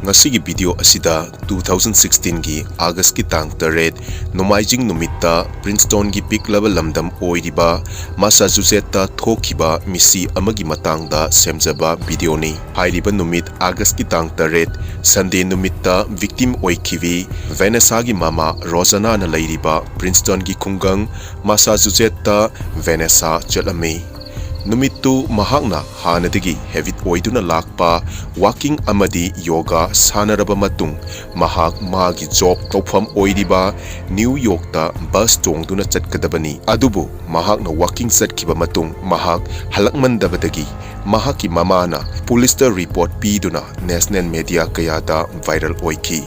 Ngasigi video asida 2016 gi August ki tang 8 Nomaijing numitta Princeton gi piklaba lamdam oiriba Massachusetts ta thokiba misi amagi matangda semjaba video ni hairiba numit August ki tang 8 Sunday numitta victim oikivi Vanessa gi mama Rosanna na leiriba Princeton gi khungang Massachusetts ta Vanessa chalame Numitu mahakna hanadigi heavy oiduna lakpa walking amadi yoga sanaraba matung mahak magi job tawpham oiriba New York ta bus tongduna chatkadabani adubu mahakna walking chatkiba matung mahak halakmandabadagi mahaki mamana police report piduna national media kayada viral oiki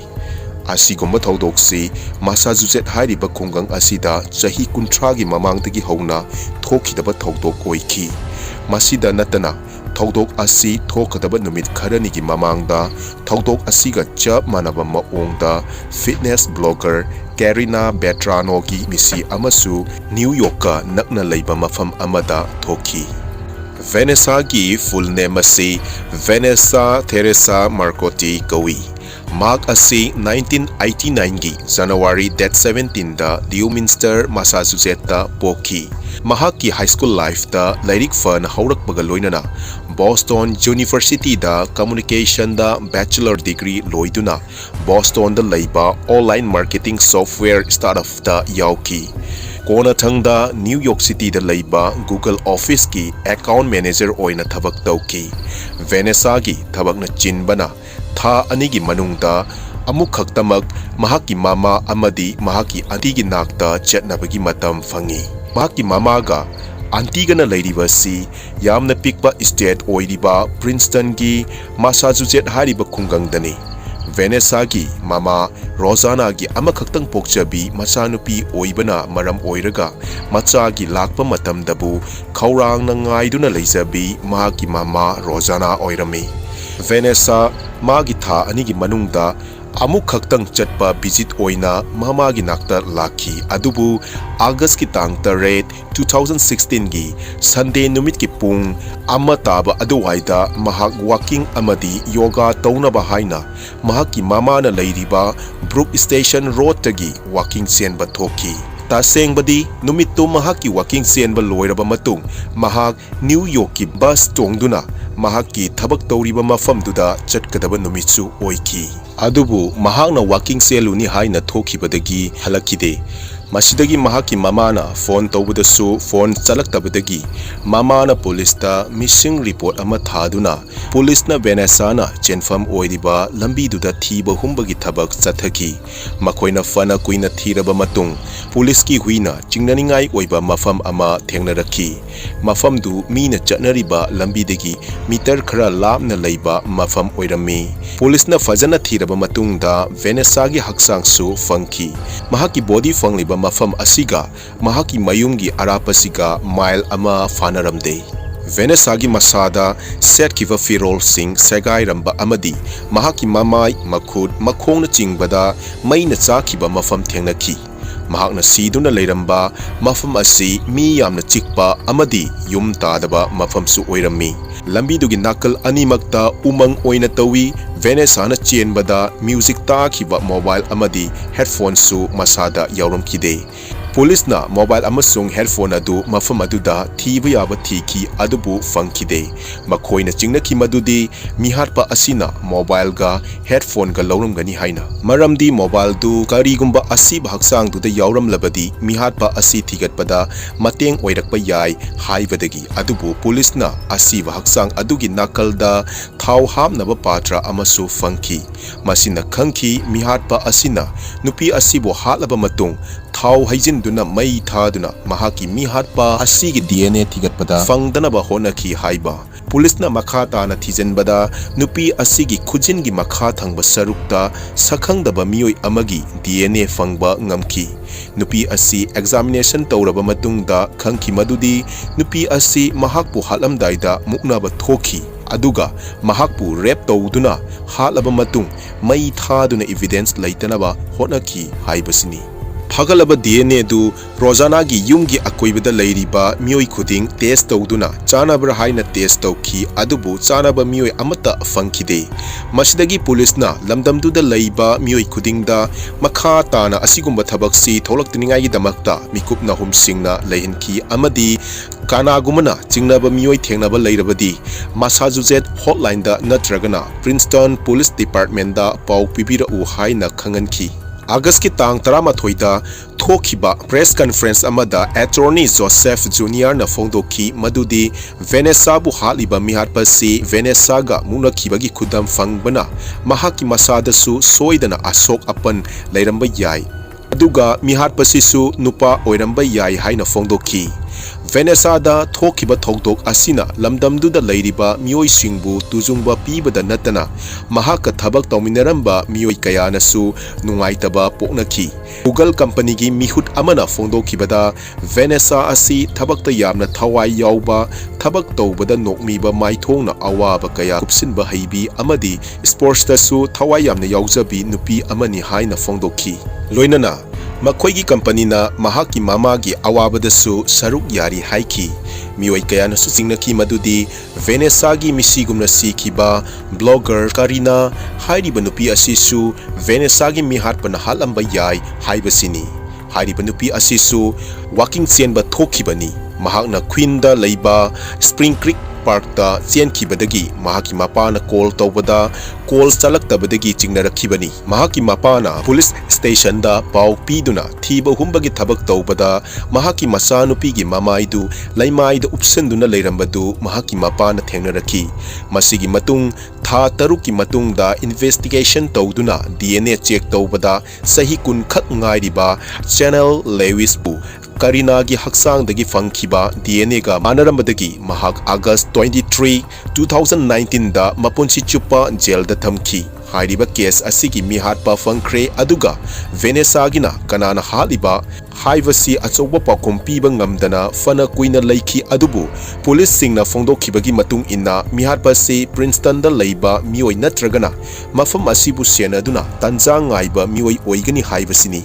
Asigomba thaudoksi Massachusetts hairiba khungang asida chahi kuntragi mamangdagi hauna thokidaba thaudok oiki Masida natana thaudok asi thokadaba numit kharanigi mamangda thaudok asiga chap manaba maongda fitness blogger Karina Betrano gi misi amasu New York ka nakna leiba mafam amada thoki Vanessa gi full name asi Vanessa Teresa Marcotti kawi Mark asi 1989 gi January 17 da Dewminster Massachusetts ta poki Mahaki high school life da lairik fan haurakpaga loinana Boston University da communication da bachelor degree loiduna Boston da leiba online marketing software startup da yauki Kona thangda New York City da leiba Google Office ki account manager oina thabak tauki Vanessa gi thabakna chinbana tha anigi manungda amuk khaktamak mahaki mama amadi mahaki antigi nakta chatnabagi matam fangi mahaki mama ga antiga na leiriba si yamna pikba state oiriba Princeton gi Massachusetts hariba khungangdani Vanessa gi mama Rosanna gi amakhaktang pokchabi machanupi oibana maram oiraga macha gi lakpa matamdabu khaurang na ngaiduna leijabi mahaki mama Rosanna oirami Vanessa magi tha anigi manungda amuk khaktang chatpa visit oina mama gi nakta laki adubu August ki tang 8 2016 gi Sunday numit ki pung amma taba aduwaida mahak walking amadi yoga taunaba haina mahaki mama na leiriba Brook Station Road tagi walking senba thoki tasengbadi numittu mahaki walking senba loiraba matung mahak New York ki bus tongduna mahaki thabak tawriba mafamduda chatkadaba numitsu oiki adubu mahakna walking seluni haina thokibadagi halakide Masidagi mahaki mamana phone tawbudasu phone chalaktabadagi mamana police ta missing report ama thaduna police na Vanessa na chenfam oiriba lambi duda thiba humbagi thabak chathaki makoina fana kuina thiraba matung police ki huina chingnaningai oiba mafam ama thengnarakhi mafam du mina chatnariba lambi degi meter khara lapna leiba mafam oirami police na fajana thiraba matung da Vanessa gi haksang su fangki mahaki body fangliba mafam asiga mahaki mayumgi arapasiga mile ama fanaramde Vanessa gi masada set kiva firol sing segai ramba amadi mahaki mamai makhud makhongna chingbada maina chakiba mafam thengnaki mahakna siduna leiramba mafam asi mi yamna chikpa amadi yum tadaba mafam su oirami lambi dugi nakal animakta umang oina tawi Vanessa na chenbada music ta khiba mobile amadi headphone su masada yauram kide police na mobile amasung headphone adu mafam aduda thiba yaba thiki adubu fangkide makhoina chingnaki madudi mihatpa asina mobile ga headphone ga lauram gani haina maramdi mobile du karigumba asi bhaksang du da yauram labadi mihatpa asi thigatpada mateng oirakpa yai haibadagi adubu police na asi bhaksang adugi nakal da thau hamnaba patra amasu fangki masina khangki mihatpa asina nupi asibo hatlaba matung thau haijinduna mai thaduna mahaki mihatpa asigi DNA thigatpada fangdanaba honaki haiba police na makha na thijenbada nupi asigi khujingi makha thangba sarukta sakhangdaba miyoi amagi DNA fangba ngamki nupi asi examination tawraba matungda khangki madudi nupi asi mahakpu halamdaida muknaba thoki aduga mahakpu rape tawduna halaba matung mai thaduna evidence laitanaba honaki haibasini ꯐꯒꯠꯂꯕ DNA ꯗꯨ ꯔꯣꯖꯥꯅꯥꯒꯤ ꯌꯨꯝꯒꯤ ꯑꯀꯣꯏꯕꯗ ꯂꯩꯔꯤꯕ ꯃꯤꯑꯣꯏ ꯈꯨꯗꯤꯡ test ꯇꯧꯗꯨꯅ ꯆꯥꯅꯕ꯭ꯔꯥ ꯍꯥꯏꯅ test ꯇꯧꯈꯤ ꯑꯗꯨꯕꯨ ꯆꯥꯅꯕ ꯃꯤꯑꯣꯏ ꯑꯃꯠꯇ ꯐꯪꯈꯤꯗꯦ ꯃꯁꯤꯗꯒꯤ ꯄꯨꯂꯤꯁꯅ ꯂꯝꯗꯝꯗꯨꯗ ꯂꯩꯕ ꯃꯤꯑꯣꯏ ꯈꯨꯗꯤꯡꯗ ꯃꯈꯥ ꯇꯥꯅ ꯑꯁꯤꯒꯨꯝꯕ ꯊꯕꯛꯁꯤ ꯊꯣꯛꯂꯛꯇꯅꯤꯡꯉꯥꯏꯒꯤꯗꯃꯛꯇ ꯃꯤꯀꯨꯞ ꯅꯥꯍꯨꯝꯁꯤꯡꯅ ꯂꯩꯍꯟꯈꯤ ꯑꯃꯗꯤ ꯀꯅꯥꯒꯨꯝꯕꯅ ꯆꯤꯡꯅꯕ ꯃꯤꯑꯣꯏ ꯊꯦꯡꯅꯕ ꯂꯩꯔꯕꯗꯤ ꯃꯁꯥꯆꯨꯁꯦꯠ ꯍꯣꯠꯂꯥꯏꯟꯗ ꯅꯠꯇ꯭ꯔꯒꯅ ꯄ꯭ꯔꯤꯟꯁꯇꯟ ꯄꯨꯂꯤꯁ ꯗꯤꯄꯥꯔꯠꯃꯦꯟꯇꯗ ꯄꯥꯎ ꯄꯤꯕꯤꯔꯛꯎ ꯍꯥꯏꯅ ꯈꯪꯍꯟꯈꯤ ꯑꯒꯁꯀꯤ ꯇꯥꯡ 13ꯗ ꯊꯣꯛꯈꯤꯕ ꯄ꯭ꯔꯦꯁ ꯀꯟꯐꯔꯦꯟꯁ ꯑꯃꯗ ꯑꯦꯇꯣꯔꯅꯤ ꯖꯣꯁꯦꯐ ꯖꯨꯅꯤꯌꯔꯅ ꯐꯣꯡꯗꯣꯛꯈꯤ ꯃꯗꯨꯗꯤ ꯚꯦꯅꯦꯁꯥꯕꯨ ꯍꯥꯠꯂꯤꯕ ꯃꯤꯍꯥꯠꯄ ꯑꯁꯤ ꯚꯦꯅꯦꯁꯥꯒ ꯃꯨꯛꯅꯈꯤꯕꯒꯤ ꯈꯨꯗꯝ ꯐꯪꯕꯅ ꯃꯍꯥꯛꯀꯤ ꯃꯁꯥꯗꯁꯨ ꯁꯣꯏꯗꯅ ꯑꯁꯣꯛ ꯑꯄꯟ ꯂꯩꯔꯝꯕ ꯌꯥꯏ ꯑꯗꯨꯒ ꯃꯤꯍꯥꯠꯄꯁꯤꯁꯨ ꯅꯨꯄꯥ ꯑꯣꯏꯔꯝꯕ ꯌꯥꯏ ꯍꯥꯏꯅ ꯐꯣꯡꯗꯣꯛꯈꯤ ꯚꯦꯅꯦꯁꯥꯗ ꯊꯣꯛꯈꯤꯕ ꯊꯧꯗꯣꯛ ꯑꯁꯤꯅ ꯂꯝꯗꯝꯗꯨꯗ ꯂꯩꯔꯤꯕ ꯃꯤꯑꯣꯏꯁꯤꯡꯕꯨ ꯇꯨꯖꯨꯡꯕ ꯄꯤꯕꯗ ꯅꯠꯇꯅ ꯃꯍꯥꯛꯀ ꯊꯕꯛ ꯇꯧꯃꯤꯟꯅꯔꯝꯕ ꯃꯤꯑꯣꯏ ꯀꯌꯥꯅꯁꯨ ꯅꯨꯡꯉꯥꯏꯇꯕ ꯄꯣꯛꯅꯈꯤ ꯒꯨꯒꯜ ꯀꯝꯄꯅꯤꯒꯤ ꯃꯤꯍꯨꯠ ꯑꯃꯅ ꯐꯣꯡꯗꯣꯛꯈꯤꯕꯗ ꯚꯦꯅꯦꯁꯥ ꯑꯁꯤ ꯊꯕꯛꯇ ꯌꯥꯝꯅ ꯊꯋꯥꯏ ꯌꯥꯎꯕ ꯊꯕꯛ ꯇꯧꯕꯗ ꯅꯣꯛꯃꯤꯕ ꯃꯥꯏꯊꯣꯡꯅ ꯑꯋꯥꯕ ꯀꯌꯥ ꯀꯨꯞꯁꯤꯟꯕ ꯍꯩꯕꯤ ꯑꯃꯗꯤ ꯁ꯭ꯄꯣꯔꯠꯁꯇꯁꯨ ꯊꯋꯥꯏ ꯌꯥꯝꯅ ꯌꯥꯎꯖꯕꯤ ꯅꯨꯄꯤ ꯑꯃꯅꯤ ꯍꯥꯏꯅ ꯐꯣꯡꯗꯣꯛꯈꯤ ꯂꯣꯏꯅꯅ ꯃꯈꯣꯏꯒꯤ ꯀꯝꯄꯅꯤꯅ ꯃꯍꯥꯛꯀꯤ ꯃꯃꯥꯒꯤ ꯑꯋꯥꯕꯗꯁꯨ ꯁꯔꯨꯛ ꯌꯥꯔꯤ ꯍꯥꯏꯈꯤ ꯃꯤꯑꯣꯏ ꯀꯌꯥꯅꯁꯨ ꯆꯤꯡꯅꯈꯤ ꯃꯗꯨꯗꯤ ꯚꯦꯅꯦꯁꯥꯒꯤ ꯃꯤꯁꯤꯒꯨꯝꯅ ꯁꯤꯈꯤꯕ ꯕ꯭ꯂꯣꯒꯔ ꯀꯥꯔꯤꯅꯥ ꯍꯥꯏꯔꯤꯕ ꯅꯨꯄꯤ ꯑꯁꯤꯁꯨ ꯚꯦꯅꯦꯁꯥꯒꯤ ꯃꯤꯍꯥꯠꯄꯅ ꯍꯥꯠꯂꯝꯕ ꯌꯥꯏ ꯍꯥꯏꯕꯁꯤꯅꯤ ꯍꯥꯏꯔꯤꯕ ꯅꯨꯄꯤ ꯑꯁꯤꯁꯨ ꯋꯥꯀꯤꯡ ꯆꯦꯟꯕ ꯊꯣꯛꯈꯤꯕꯅꯤ ꯃꯍꯥꯛꯅ ꯀ꯭ꯋꯤꯟꯗ ꯂꯩꯕ ꯁ꯭ꯄ꯭ꯔꯤꯡ ꯀ꯭ꯔꯤꯛ ꯄꯥꯔꯛꯇ ꯆꯦꯟꯈꯤꯕꯗꯒꯤ ꯃꯍꯥꯛꯀꯤ ꯃꯄꯥꯅ ꯀꯣꯜ ꯇꯧꯕꯗ ꯀꯣꯜ ꯆꯠꯂꯛꯇꯕꯗꯒꯤ ꯆꯤꯡꯅꯔꯛꯈꯤꯕꯅꯤ ꯃꯍꯥꯛꯀꯤ ꯃꯄꯥꯅ ꯄꯨꯂꯤꯁ ꯁ꯭ꯇꯦꯁꯟꯗ ꯄꯥꯎ ꯄꯤꯗꯨꯅ ꯊꯤꯕ ꯍꯨꯝꯕꯒꯤ ꯊꯕꯛ ꯇꯧꯕꯗ ꯃꯍꯥꯛꯀꯤ ꯃꯆꯥꯅꯨꯄꯤꯒꯤ ꯃꯃꯥꯏꯗꯨ ꯂꯩꯃꯥꯏꯗ ꯎꯞꯁꯟꯗꯨꯅ ꯂꯩꯔꯝꯕꯗꯨ ꯃꯍꯥꯛꯀꯤ ꯃꯄꯥꯅ ꯊꯦꯡꯅꯔꯛꯈꯤ ꯃꯁꯤꯒꯤ ꯃꯇꯨꯡ ꯊꯥ 6ꯀꯤ ꯃꯇꯨꯡꯗ ꯏꯟꯚꯦꯁꯇꯤꯒꯦꯁꯟ ꯇꯧꯗꯨꯅ DNA ꯆꯦꯛ ꯇꯧꯕꯗ ꯆꯍꯤ 10 ꯈꯛ ꯉꯥꯏꯔꯤꯕ ꯆꯦꯅꯦꯜ ꯂꯦꯋꯤꯁꯄꯨ ꯀꯔꯤꯅꯥꯒꯤ ꯍꯛꯆꯥꯡꯗꯒꯤ ꯐꯪꯈꯤꯕ DNAꯒ ꯃꯥꯟꯅꯔꯝꯕꯗꯒꯤ ꯃꯍꯥꯛ ꯑꯥꯒꯁ 23, 2019ꯗ ꯃꯄꯨꯟꯁꯤ ꯆꯨꯞꯄ ꯖꯦꯜꯗ ꯊꯝꯈꯤ ꯍꯥꯏꯔꯤꯕ ꯀꯦꯁ ꯑꯁꯤꯒꯤ ꯃꯤꯍꯥꯠꯄ ꯐꯪꯈ꯭ꯔꯦ ꯑꯗꯨꯒ ꯚꯦꯅꯦꯁꯥꯒꯤꯅ ꯀꯅꯥꯅ ꯍꯥꯠꯂꯤꯕ ꯍꯥꯏꯕꯁꯤ ꯑꯆꯧꯕ ꯄꯥꯎꯈꯨꯝ ꯄꯤꯕ ꯉꯝꯗꯅ ꯐꯅ ꯀꯨꯏꯅ ꯂꯩꯈꯤ ꯑꯗꯨꯕꯨ ꯄꯨꯂꯤꯁꯁꯤꯡꯅ ꯐꯣꯡꯗꯣꯛꯈꯤꯕꯒꯤ ꯃꯇꯨꯡ ꯏꯟꯅ ꯃꯤꯍꯥꯠꯄ ꯑꯁꯤ ꯄ꯭ꯔꯤꯟꯁꯇꯟꯗ ꯂꯩꯕ ꯃꯤꯑꯣꯏ ꯅꯠꯇ꯭ꯔꯒꯅ ꯃꯐꯝ ꯑꯁꯤꯕꯨ ꯁꯦꯟꯅꯗꯨꯅ ꯇꯟꯖꯥ ꯉꯥꯏꯕ ꯃꯤꯑꯣꯏ ꯑꯣꯏꯒꯅꯤ ꯍꯥꯏꯕꯁꯤꯅꯤ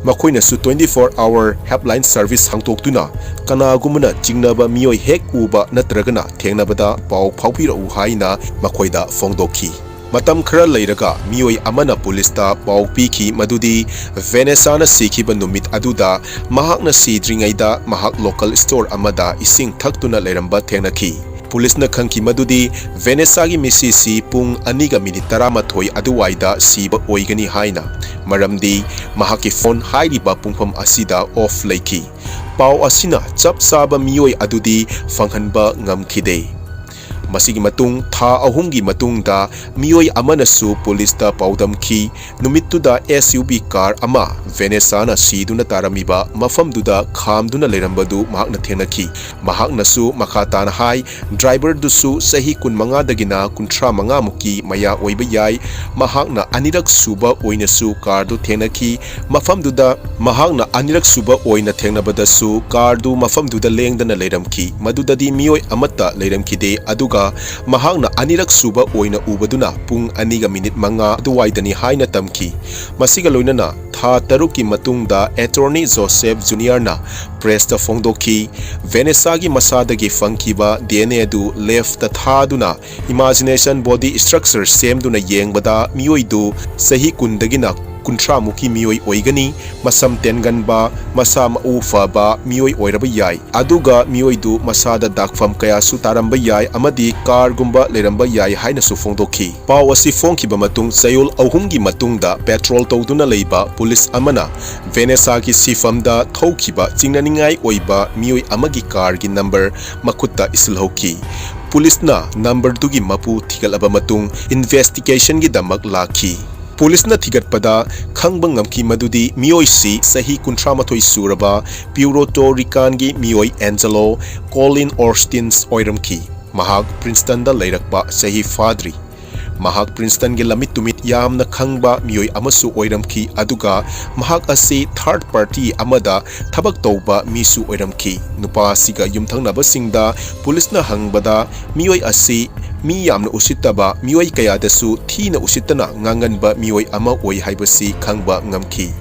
ꯃꯈꯣꯏꯅꯁꯨ 24-hour ꯍꯦꯜꯞꯂꯥꯏꯟ ꯁꯔꯚꯤꯁ ꯍꯥꯡꯗꯣꯛꯇꯨꯅ ꯀꯅꯥꯒꯨꯝꯕꯅ ꯆꯤꯡꯅꯕ ꯃꯤꯑꯣꯏ ꯍꯦꯛ ꯎꯕ ꯅꯠꯇ꯭ꯔꯒꯅ ꯊꯦꯡꯅꯕꯗ ꯄꯥꯎ ꯐꯥꯎꯕꯤꯔꯛꯎ ꯍꯥꯏꯅ ꯃꯈꯣꯏꯗ ꯐꯣꯡꯗꯣꯛꯈꯤ ꯃꯇꯝ ꯈꯔ ꯂꯩꯔꯒ ꯃꯤꯑꯣꯏ ꯑꯃꯅ ꯄꯨꯂꯤꯁꯇ ꯄꯥꯎ ꯄꯤꯈꯤ ꯃꯗꯨꯗꯤ ꯚꯦꯅꯦꯁꯥꯅ ꯁꯤꯈꯤꯕ ꯅꯨꯃꯤꯠ ꯑꯗꯨꯗ ꯃꯍꯥꯛꯅ ꯁꯤꯗ꯭ꯔꯤꯉꯩꯗ ꯃꯍꯥꯛ ꯂꯣꯀꯦꯜ ꯁ꯭ꯇꯣꯔ ꯑꯃꯗ ꯏꯁꯤꯡ ꯊꯛꯇꯨꯅ ꯂꯩꯔꯝꯕ ꯊꯦꯡꯅꯈꯤ ꯄꯨꯂꯤꯁꯅ ꯈꯪꯈꯤ ꯃꯗꯨꯗꯤ ꯚꯦꯅꯦꯁꯥꯒꯤ ꯃꯤꯁꯤꯁꯤ ꯄꯨꯡ 2:13 ꯑꯗꯨꯋꯥꯏꯗ ꯁꯤꯕ ꯑꯣꯏꯒꯅꯤ ꯍꯥꯏꯅ ꯃꯔꯝꯗꯤ ꯃꯍꯥꯛꯀꯤ ꯐꯣꯟ ꯍꯥꯏꯔꯤꯕ ꯄꯨꯡꯐꯝ ꯑꯁꯤꯗ ꯑꯣꯐ ꯂꯩꯈꯤ ꯄꯥꯎ ꯑꯁꯤꯅ ꯆꯞ ꯆꯥꯕ ꯃꯤꯑꯣꯏ ꯑꯗꯨꯗꯤ ꯐꯪꯍꯟꯕ ꯉꯝꯈꯤꯗꯦ ꯃꯁꯤꯒꯤ ꯃꯇꯨꯡ ꯊꯥ 3ꯒꯤ ꯃꯇꯨꯡꯗ ꯃꯤꯑꯣꯏ ꯑꯃꯅꯁꯨ ꯄꯨꯂꯤꯁꯇ ꯄꯥꯎꯗꯝꯈꯤ ꯅꯨꯃꯤꯠꯇꯨꯗ SUV ꯀꯥꯔ ꯑꯃ ꯚꯦꯅꯦꯁꯥꯅ ꯁꯤꯗꯨꯅ ꯇꯥꯔꯝꯃꯤꯕ ꯃꯐꯝꯗꯨꯗ ꯈꯥꯝꯗꯨꯅ ꯂꯩꯔꯝꯕꯗꯨ ꯃꯍꯥꯛꯅ ꯊꯦꯡꯅꯈꯤ ꯃꯍꯥꯛꯅꯁꯨ ꯃꯈꯥ ꯇꯥꯅ ꯍꯥꯏ ꯗ꯭ꯔꯥꯏꯚꯔꯗꯨꯁꯨ ꯆꯍꯤ 25ꯗꯒꯤꯅ 35ꯃꯨꯛꯀꯤ ꯃꯌꯥ ꯑꯣꯏꯕ ꯌꯥꯏ ꯃꯍꯥꯛꯅ ꯑꯅꯤꯔꯛ ꯁꯨꯕ ꯑꯣꯏꯅꯁꯨ ꯀꯥꯔꯗꯨ ꯊꯦꯡꯅꯈꯤ ꯃꯐꯝꯗꯨꯗ ꯃꯍꯥꯛꯅ ꯑꯅꯤꯔꯛ ꯁꯨꯕ ꯑꯣꯏꯅ ꯊꯦꯡꯅꯕꯗꯁꯨ ꯀꯥꯔꯗꯨ ꯃꯐꯝꯗꯨꯗ ꯂꯦꯡꯗꯅ ꯂꯩꯔꯝꯈꯤ ꯃꯗꯨꯗꯗꯤ ꯃꯤꯑꯣꯏ ꯑꯃꯠꯇ ꯂꯩꯔꯝꯈꯤꯗꯦ ꯑꯗꯨꯒ ꯃꯍꯥꯛꯅ ꯑꯅꯤꯔꯛ ꯁꯨꯕ ꯑꯣꯏꯅ ꯎꯕꯗꯨꯅ ꯄꯨꯡ 2:05 ꯑꯗꯨꯋꯥꯏꯗꯅꯤ ꯍꯥꯏꯅ ꯇꯝꯈꯤ ꯃꯁꯤꯒ ꯂꯣꯏꯅꯅ ꯊꯥ 6ꯀꯤ ꯃꯇꯨꯡꯗ ꯑꯦꯇꯣꯔꯅꯤ ꯖꯣꯁꯦꯐ ꯖꯨꯅꯤꯌꯔꯅ ꯄ꯭ꯔꯦꯁꯇ ꯐꯣꯡꯗꯣꯛꯈꯤ ꯚꯦꯅꯦꯁꯥꯒꯤ ꯃꯁꯥꯗꯒꯤ ꯐꯪꯈꯤꯕ DNA ꯑꯗꯨ ꯂꯦꯐꯇ ꯊꯥꯗꯨꯅ ꯏꯃꯥꯖꯤꯅꯦꯁꯟ ꯕꯣꯗꯤ ꯁ꯭ꯇ꯭ꯔꯛꯆꯔ ꯁꯦꯝꯗꯨꯅ ꯌꯦꯡꯕꯗ ꯃꯤꯑꯣꯏꯗꯨ ꯆꯍꯤ 10ꯗꯒꯤꯅ 30ꯃꯨꯛꯀꯤ ꯃꯤꯑꯣꯏ ꯑꯣꯏꯒꯅꯤ ꯃꯁꯝ ꯇꯦꯟꯒꯟꯕ ꯃꯁꯥ ꯃꯎ ꯐꯕ ꯃꯤꯑꯣꯏ ꯑꯣꯏꯔꯕ ꯌꯥꯏ ꯑꯗꯨꯒ ꯃꯤꯑꯣꯏꯗꯨ ꯃꯁꯥꯗ ꯗꯥꯛꯐꯝ ꯀꯌꯥꯁꯨ ꯇꯥꯔꯝꯕ ꯌꯥꯏ ꯑꯃꯗꯤ ꯀꯥꯔꯒꯨꯝꯕ ꯂꯩꯔꯝꯕ ꯌꯥꯏ ꯍꯥꯏꯅꯁꯨ ꯐꯣꯡꯗꯣꯛꯈꯤ ꯄꯥꯎ ꯑꯁꯤ ꯐꯣꯡꯈꯤꯕ ꯃꯇꯨꯡ ꯆꯌꯣꯜ 3ꯒꯤ ꯃꯇꯨꯡꯗ ꯄꯦꯇ꯭ꯔꯣꯜ ꯇꯧꯗꯨꯅ ꯂꯩꯕ ꯄꯨꯂꯤꯁ ꯑꯃꯅ ꯚꯦꯅꯦꯁꯥꯒꯤ ꯁꯤꯐꯝꯗ ꯊꯧꯈꯤꯕ ꯆꯤꯡꯅꯅꯤꯡꯉꯥꯏ ꯑꯣꯏꯕ ꯃꯤꯑꯣꯏ ꯑꯃꯒꯤ ꯀꯥꯔꯒꯤ ꯅꯝꯕꯔ ꯃꯈꯨꯠꯇ ꯏꯁꯤꯜꯍꯧꯈꯤ ꯄꯨꯂꯤꯁꯅ ꯅꯝꯕꯔꯗꯨꯒꯤ ꯃꯄꯨ ꯊꯤꯒꯠꯂꯕ ꯃꯇꯨꯡ ꯏꯟꯚꯦꯁꯇꯤꯒꯦꯁꯟꯒꯤꯗꯃꯛ ꯂꯥꯛꯈꯤ ꯄꯨꯂꯤꯁꯅ ꯊꯤꯒꯠꯄꯗ ꯈꯪꯕ ꯉꯝꯈꯤ ꯃꯗꯨꯗꯤ ꯃꯤꯑꯣꯏꯁꯤ ꯆꯍꯤ 38 ꯁꯨꯔꯕ ꯄ꯭ꯌꯨꯔꯣꯇꯣ ꯔꯤꯀꯥꯟꯒꯤ ꯃꯤꯑꯣꯏ ꯑꯦꯟꯖꯦꯂꯣ ꯀꯣꯂꯤꯟ ꯑꯣꯔꯁꯇꯤꯟꯁ ꯑꯣꯏꯔꯝꯈꯤ ꯃꯍꯥꯛ ꯄ꯭ꯔꯤꯟꯁꯇꯟꯗ ꯂꯩꯔꯛꯄ ꯆꯍꯤ ꯐꯥꯗ꯭ꯔꯤ ꯃꯍꯥꯛ ꯄ꯭ꯔꯤꯟꯁꯇꯟꯒꯤ ꯂꯝꯃꯤꯠ ꯇꯨꯃꯤꯠ ꯌꯥꯝꯅ ꯈꯪꯕ ꯃꯤꯑꯣꯏ ꯑꯃꯁꯨ ꯑꯣꯏꯔꯝꯈꯤ ꯑꯗꯨꯒ ꯃꯍꯥꯛ ꯑꯁꯤ ꯊꯥꯔꯗ ꯄꯥꯔꯇꯤ ꯑꯃꯗ ꯊꯕꯛ ꯇꯧꯕ ꯃꯤꯁꯨ ꯑꯣꯏꯔꯝꯈꯤ ꯅꯨꯄꯥ ꯑꯁꯤꯒ ꯌꯨꯝꯊꯪꯅꯕꯁꯤꯡꯗ ꯄꯨꯂꯤꯁꯅ ꯍꯪꯕꯗ ꯃꯤꯑꯣꯏ ꯑꯁꯤ mi yamna usittaba mioi kayadasu thina usittana nganganba mioi ama oi haibasi khangba ngamki.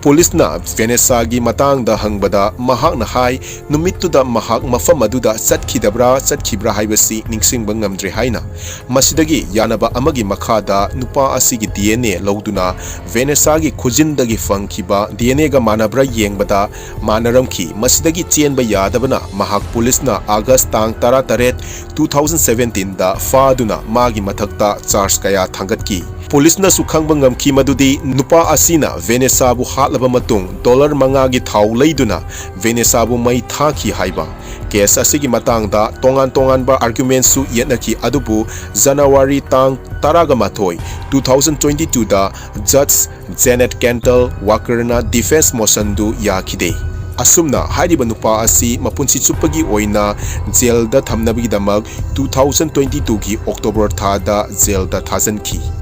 Police na Vanessa gi matangda hangbada mahak na hai numittuda mahak mafam aduda chatkibra haibasi ningsingba ngamdre haina. Masidagi yanaba amagi makhada nupa asigi DNA lauduna Vanessa gi khujindagi fangkiba DNA ga manabra yengbada manaramki. Masidagi chenba yadabana mahak police na August tang 18 2017 da faduna magi mathakta charge kaya thangatki. Police na sukhang bangam ki madudi nupa asina Vanessa bu hatlaba matung $5 gi thau leiduna Vanessa bu mai thaki haiba. Case asigi matangda tongan ba arguments su yetnaki adubu January tang 18 2022 da Judge Janet Cantle Walkerna defense motion du yakide. Asumna hariba nupa asi mapunsi chupagi oina jail da thamnabigi damak 2022 gi October tha da jail da thajanki.